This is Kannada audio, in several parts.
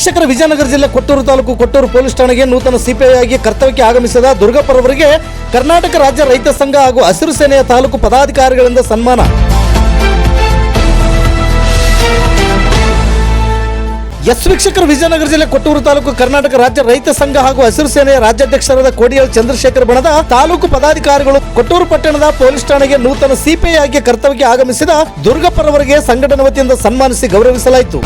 ವೀಕ್ಷಕರ, ವಿಜಯನಗರ ಜಿಲ್ಲೆ ಕೊಟ್ಟೂರು ತಾಲೂಕು ಕೊಟ್ಟೂರು ಪೊಲೀಸ್ ಠಾಣೆಗೆ ನೂತನ ಸಿಪಿಐ ಆಗಿ ಕರ್ತವ್ಯಕ್ಕೆ ಆಗಮಿಸಿದ ದುರ್ಗಪ್ಪರವರಿಗೆ ಕರ್ನಾಟಕ ರಾಜ್ಯ ರೈತ ಸಂಘ ಹಾಗೂ ಹಸಿರು ಸೇನೆಯ ತಾಲೂಕು ಪದಾಧಿಕಾರಿಗಳಿಂದ ಸನ್ಮಾನ. ವೀಕ್ಷಕರ, ವಿಜಯನಗರ ಜಿಲ್ಲೆ ಕೊಟ್ಟೂರು ತಾಲೂಕು ಕರ್ನಾಟಕ ರಾಜ್ಯ ರೈತ ಸಂಘ ಹಾಗೂ ಹಸಿರು ಸೇನೆಯ ರಾಜ್ಯಾಧ್ಯಕ್ಷರಾದ ಕೋಡಿಯಾಳ್ ಚಂದ್ರಶೇಖರ್ ಬಣದ ತಾಲೂಕು ಪದಾಧಿಕಾರಿಗಳು ಕೊಟ್ಟೂರು ಪಟ್ಟಣದ ಪೊಲೀಸ್ ಠಾಣೆಗೆ ನೂತನ ಸಿಪಿಐ ಆಗಿ ಕರ್ತವ್ಯಕ್ಕೆ ಆಗಮಿಸಿದ ದುರ್ಗಪ್ಪರವರಿಗೆ ಸಂಘಟನೆ ವತಿಯಿಂದ ಸನ್ಮಾನಿಸಿ ಗೌರವಿಸಲಾಯಿತು.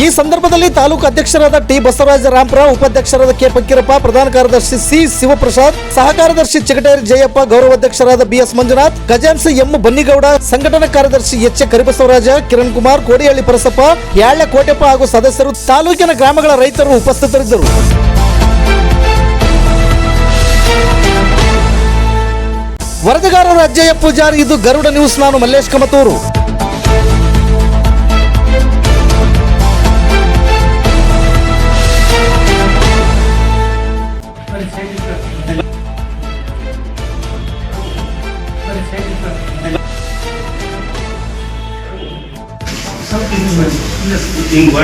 ಈ ಸಂದರ್ಭದಲ್ಲಿ ತಾಲೂಕು ಅಧ್ಯಕ್ಷರಾದ ಟಿ ಬಸವರಾಜ ರಾಂಪುರ, ಉಪಾಧ್ಯಕ್ಷರಾದ ಕೆ ಫಕೀರಪ್ಪ, ಪ್ರಧಾನ ಕಾರ್ಯದರ್ಶಿ ಸಿ ಶಿವಪ್ರಸಾದ್, ಸಹ ಕಾರ್ಯದರ್ಶಿ ಚಿಗಟೇರಿ ಜಯಪ್ಪ, ಗೌರವಾಧ್ಯಕ್ಷರಾದ ಬಿಎಸ್ ಮಂಜುನಾಥ್, ಖಜಾನ್ಸಿ ಎಂ ಬನ್ನಿಗೌಡ, ಸಂಘಟನಾ ಕಾರ್ಯದರ್ಶಿ ಎಚ್ ಕರಿಬಸವರಾಜ, ಕಿರಣ್ ಕುಮಾರ್, ಕೋಡಿಹಳ್ಳಿ ಪರಸಪ್ಪ, ಯಾಳ್ಯ ಕೋಟೆಪ್ಪ ಹಾಗೂ ಸದಸ್ಯರು, ತಾಲೂಕಿನ ಗ್ರಾಮಗಳ ರೈತರು ಉಪಸ್ಥಿತರಿದ್ದರು. ವರದಿಗಾರರ ಅಜ್ಜಯ್ಯ ಪೂಜಾರಿ. ಇದು ಗರುಡ ನ್ಯೂಸ್. ನಾನು ಮಲ್ಲೇಶ್ ಕಮತೂರು. ಹಿಂಗ್